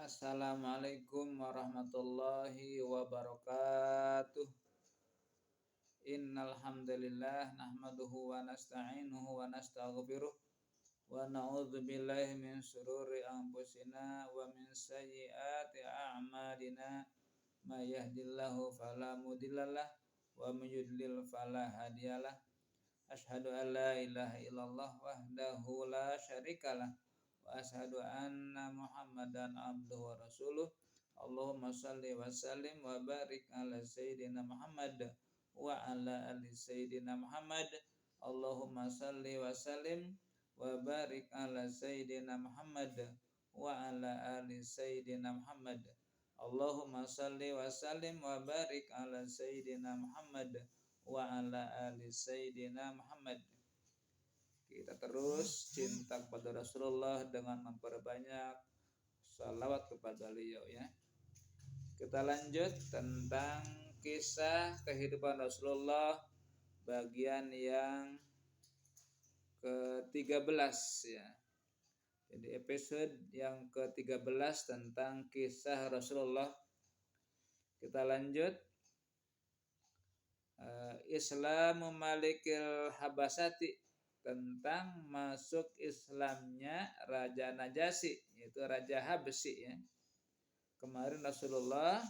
Assalamualaikum warahmatullahi wabarakatuh. Innal hamdalillah nahmaduhu wa nasta'inuhu wa nastaghfiruh wa na'udzu billahi min shururi anfusina wa min sayyiati a'malina. May yahdihillahu fala mudhillalah wa may yudlil fala hadiyalah. Asyhadu an la ilaha illallah wahdahu la syarikalah wa asyhadu anna Muhammadan abduhu wa rasuluh. Allahumma shalli wa sallim wa barik ala sayyidina Muhammad wa ala ali sayyidina Muhammad. Allahumma shalli wa sallim wa barik ala sayyidina Muhammad wa ala ali sayyidina Muhammad. Allahumma shalli wa sallim wa barik ala sayyidina Muhammad wa ala ali sayyidina Muhammad. Kita terus cinta kepada Rasulullah dengan memperbanyak salawat kepada beliau ya. Kita lanjut tentang kisah kehidupan Rasulullah bagian yang ke-13 ya. Jadi episode yang ke-13 tentang kisah Rasulullah. Kita lanjut. Islamu Malikil Habasati, tentang masuk Islamnya Raja Najasyi, yaitu Raja Habsyi ya. Kemarin Rasulullah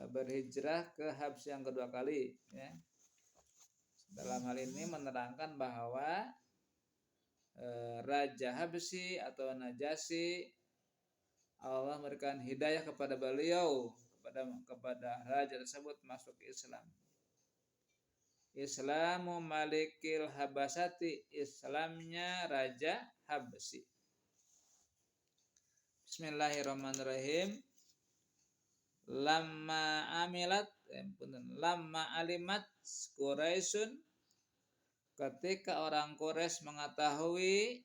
berhijrah ke Habsyi yang kedua kali ya. Dalam hal ini menerangkan bahwa Raja Habsyi atau Najasyi, Allah memberikan hidayah kepada beliau, kepada raja tersebut masuk Islam. Islamu Malikil Habasati, Islamnya Raja Habsyi. Bismillahirrahmanirrahim. Lamma alimat Quraisyun, ketika orang Quraisy mengetahui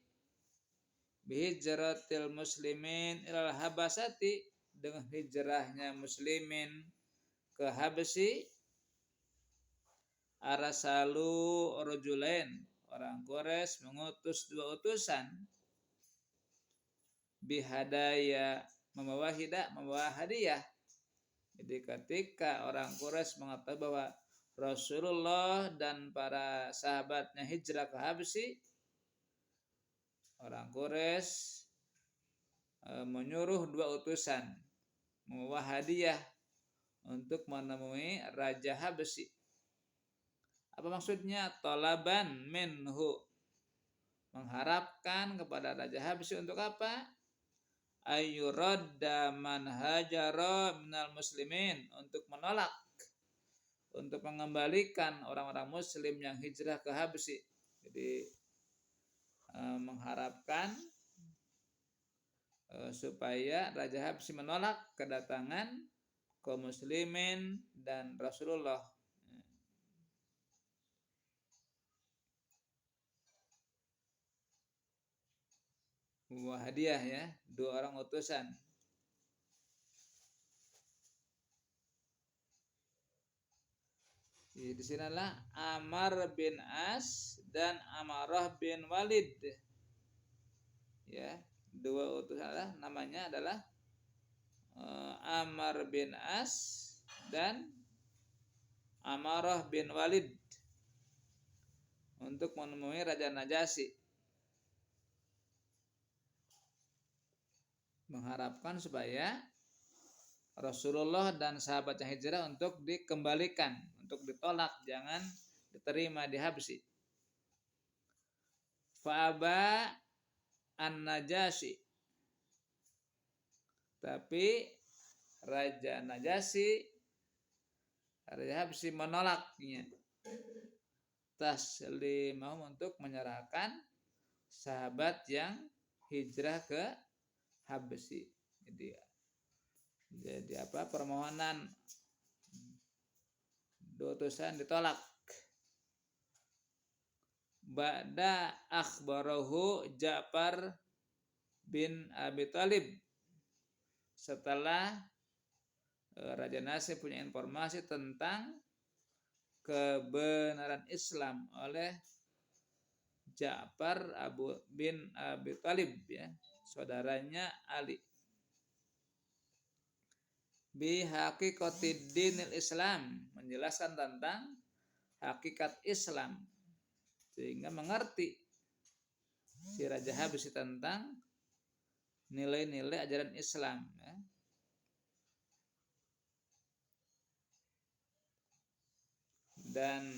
bihijratil muslimin ilal Habasati, dengan hijrahnya muslimin ke Habsyi, arasalu rajulain, orang Quraisy mengutus dua utusan, bihadaya, membawa hadiah. Jadi ketika orang Quraisy mengatakan bahwa Rasulullah dan para sahabatnya hijrah ke Habsyi, orang Quraisy menyuruh dua utusan membawa hadiah untuk menemui Raja Habsyi. Apa maksudnya? Talaban minhu, mengharapkan kepada Raja Habsyi untuk apa? Ayyuradda man hajara minal muslimin, untuk menolak, untuk mengembalikan orang-orang muslim yang hijrah ke Habsyi. Jadi mengharapkan supaya Raja Habsyi menolak kedatangan kaum muslimin dan Rasulullah. Membawa hadiah ya, dua orang utusan. Di sinilah Amr bin As dan Amarah bin Walid. Ya, dua utusan namanya adalah Amr bin As dan Amarah bin Walid untuk menemui Raja Najasyi, mengharapkan supaya Rasulullah dan sahabatnya hijrah untuk dikembalikan, untuk ditolak, jangan diterima di Habsyi. Fa'aba an-Najasyi, tapi Raja Najasyi, Raja Habsyi menolaknya. Taslimahum, untuk menyerahkan sahabat yang hijrah ke Habsyi. Jadi permohonan dua utusan ditolak. Ba'da akhbarahu Ja'far bin Abi Thalib, setelah Raja Najasyi punya informasi tentang kebenaran Islam oleh Ja'far bin Abi Thalib ya, saudaranya Ali. bi haqiqatid dinil Islam, menjelaskan tentang hakikat Islam sehingga mengerti si Raja Habsyi tentang nilai-nilai ajaran Islam ya. Dan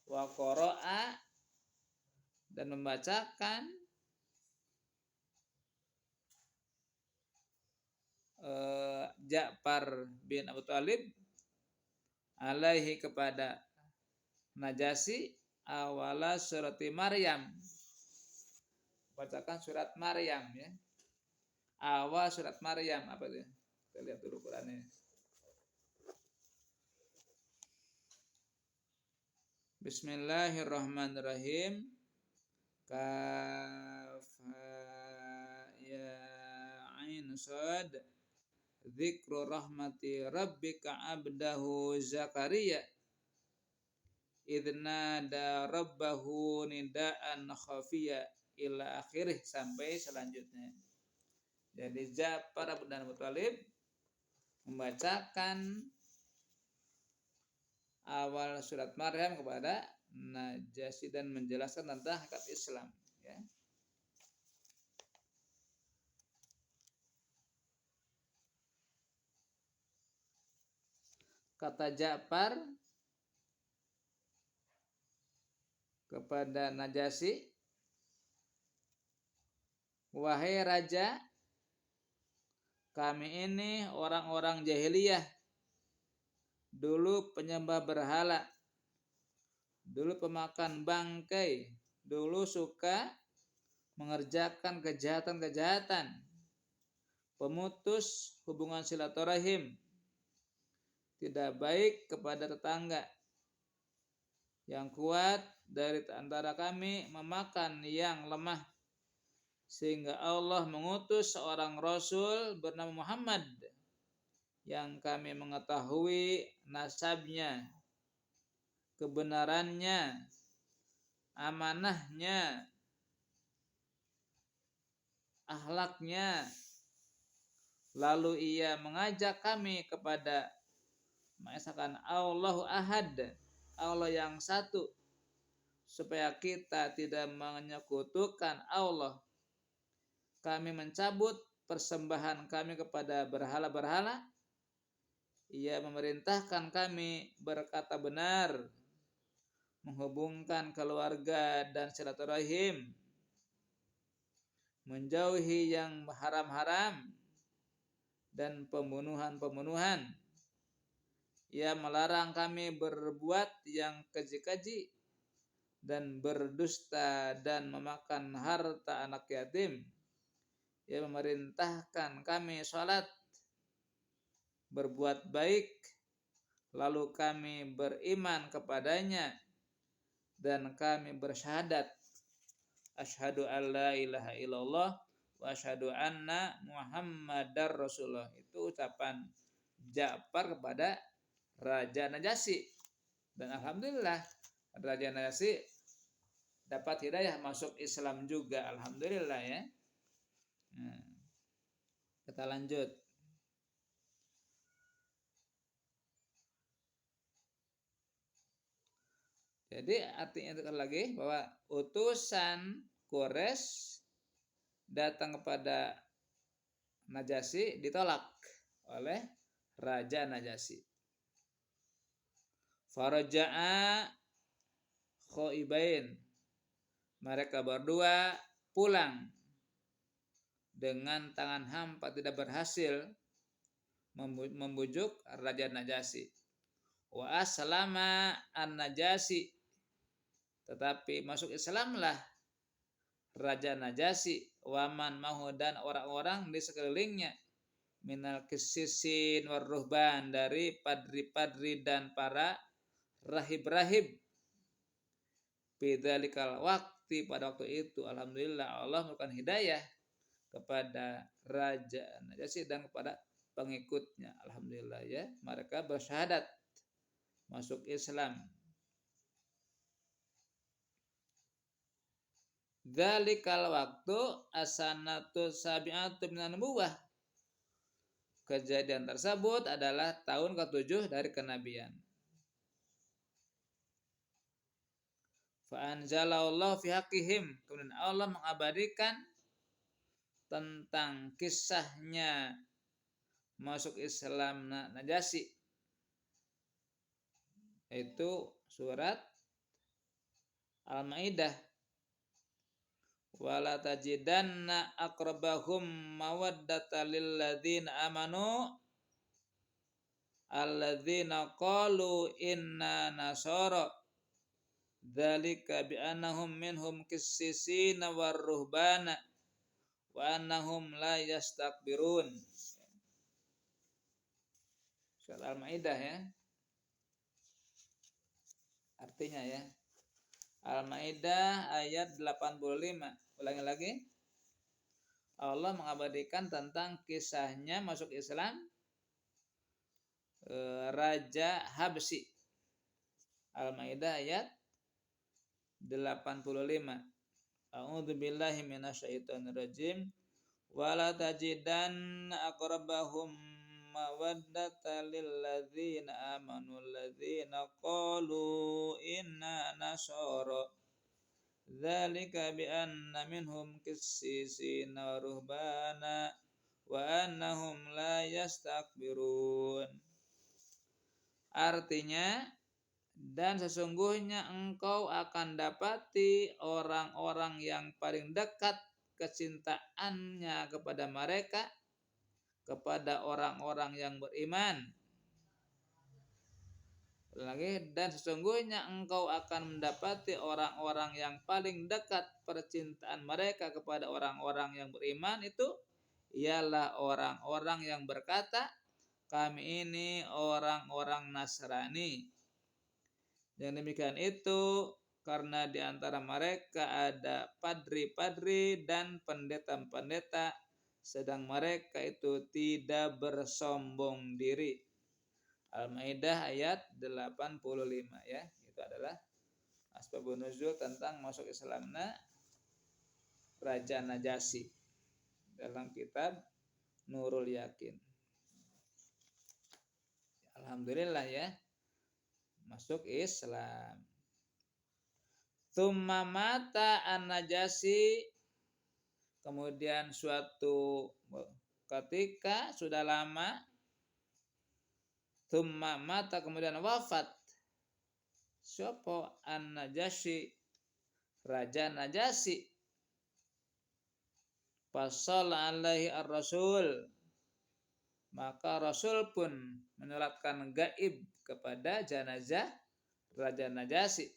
wa qara'a, dan membacakan Ja'far bin Abu Thalib alaihi kepada Najasyi awala surati Maryam, bacakan surat Maryam ya. Awal surat Maryam apa itu? Kita lihat dulu Qurannya. Bismillahirrahmanirrahim. Kaf ya ain sad. Dzikru rahmati rabbika abdahu Zakaria idna da rabbahu nidaan khafiya ila akhirih, sampai selanjutnya. Jadi Ja'far bin Abu Thalib membacakan awal surat Maryam kepada Najasyi dan menjelaskan tentang hakikat Islam ya. Kata Ja'far kepada Najasyi, wahai raja, kami ini orang-orang jahiliyah, dulu penyembah berhala, dulu pemakan bangkai, dulu suka mengerjakan kejahatan-kejahatan, pemutus hubungan silaturahim, tidak baik kepada tetangga. Yang kuat dari antara kami memakan yang lemah, sehingga Allah mengutus seorang Rasul bernama Muhammad yang kami mengetahui nasabnya, kebenarannya, amanahnya, akhlaknya. Lalu ia mengajak kami kepada mengesahkan Allahu Ahad, Allah yang satu, supaya kita tidak menyekutukan Allah. Kami mencabut persembahan kami kepada berhala-berhala. Ia memerintahkan kami berkata benar, menghubungkan keluarga dan silaturahim, menjauhi yang haram-haram dan pembunuhan-pembunuhan. Ia melarang kami berbuat yang keji-keji dan berdusta dan memakan harta anak yatim. Ia memerintahkan kami salat, berbuat baik, lalu kami beriman kepadanya, dan kami bersyahadat asyhadu alla ilaha illallah wa asyhadu anna Muhammadar Rasulullah. Itu ucapan Ja'far kepada Raja Najasyi. Dan alhamdulillah Raja Najasyi dapat hidayah, masuk Islam juga, alhamdulillah ya. Nah, kita lanjut. Jadi artinya itu lagi bahwa utusan Quraisy datang kepada Najasyi ditolak oleh Raja Najasyi. Faraja'a khaibain, mereka berdua pulang dengan tangan hampa, tidak berhasil membujuk Raja Najasyi. Wa aslama an-Najasyi, tetapi masuk Islamlah Raja Najasyi, waman mahu, dan orang-orang di sekelilingnya, minal qisisin war ruhban, dari padri-padri dan para rahib-rahib. Bidzalikal waqti, pada waktu itu alhamdulillah Allah memberikan hidayah kepada Raja Najasyi dan kepada pengikutnya, alhamdulillah ya, mereka bersyahadat masuk Islam. Dzalikal waktu asanatu sabi'atu minan nubuwah, kejadian tersebut adalah tahun ke-7 dari kenabian. Fa anzalallahu fi haqqihim, kemudian Allah mengabadikan tentang kisahnya masuk Islam Najasyi, yaitu surat Al-Maidah. Wala tajidanna aqrabahum mawaddata lil ladzina amanu alladzina qalu inna nasara dzalika bi annahum minhum qissisina war ruhbana wa annahum la yastakbirun. Surat Al-Maidah ya. Artinya ya. Al-Maidah ayat 85. Ulangi lagi. Allah mengabadikan tentang kisahnya masuk Islam Raja Habsyi. Al-Maidah ayat 85. A'udzu billahi minasyaitonir rajim. Wala tajidanna aqrabahum mawaddata lil ladzina amanu alladzina qalu inna nasara dzalika bi anna minhum qissisina ruhbana wa annahum la yastakbirun. Artinya, dan sesungguhnya engkau akan dapati orang-orang yang paling dekat kecintaannya kepada mereka, kepada orang-orang yang beriman. Lagi, dan sesungguhnya engkau akan mendapati orang-orang yang paling dekat percintaan mereka kepada orang-orang yang beriman itu ialah orang-orang yang berkata, kami ini orang-orang Nasrani. Yang demikian itu karena di antara mereka ada padri-padri dan pendeta-pendeta, sedang mereka itu tidak bersombong diri. Al-Maidah ayat 85 ya. Itu adalah asbabun nuzul tentang masuk Islamnya Raja Najasyi dalam kitab Nurul Yakin. Alhamdulillah ya, masuk Islam. Tsumma mata an-Najasyi, kemudian suatu ketika sudah lama, tsumma mata, kemudian wafat sapa an-Najasyi, Raja Najasyi. Fasalla alaihi ar-rasul, maka Rasul pun menyolatkan gaib kepada jenazah Raja Najasyi.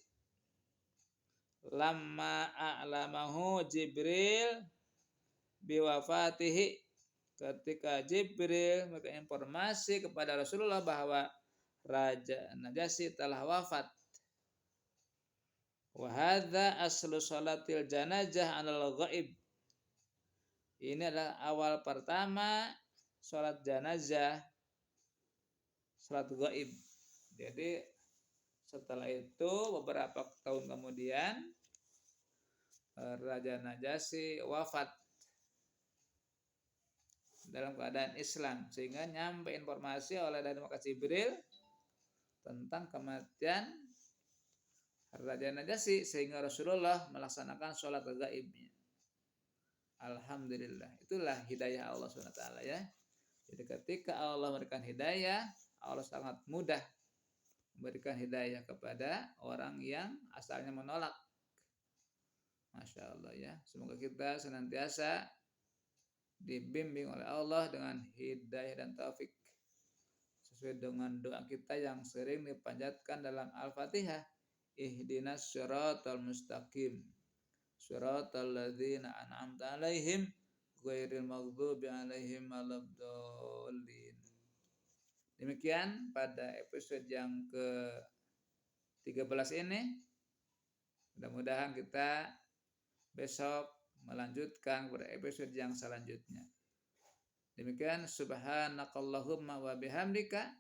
Lamma a'lamahu Jibril biwafatihi, ketika Jibril memberikan informasi kepada Rasulullah bahwa Raja Najasyi telah wafat. Wa hadza aslu salatil janazah 'alal ghaib. Ini adalah awal pertama salat janazah, salat gaib. Jadi setelah itu beberapa tahun kemudian Raja Najasyi wafat dalam keadaan Islam, sehingga nyampe informasi oleh dari malaikat Jibril tentang kematian Raja Najasyi, sehingga Rasulullah melaksanakan sholat gaibnya. Alhamdulillah, itulah hidayah Allah SWT ya. Jadi ketika Allah memberikan hidayah, Allah sangat mudah memberikan hidayah kepada orang yang asalnya menolak. Masya Allah ya. Semoga kita senantiasa dibimbing oleh Allah dengan hidayah dan taufik sesuai dengan doa kita yang sering dipanjatkan dalam Al-Fatihah. Ihdinas siratal mustaqim, siratal ladzina an'amta 'alaihim ghairil maghdubi 'alaihim waladdallin. Demikian pada episode yang ke-13 ini. Mudah-mudahan kita besok melanjutkan pada episode yang selanjutnya. Demikian, subhanakallahumma wa bihamdika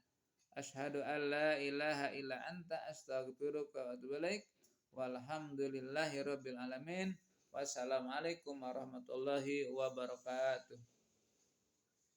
asyhadu an la ilaha illa anta astaghfiruka wa atubu ilaik. Walhamdulillahirabbil alamin. Wassalamualaikum warahmatullahi wabarakatuh.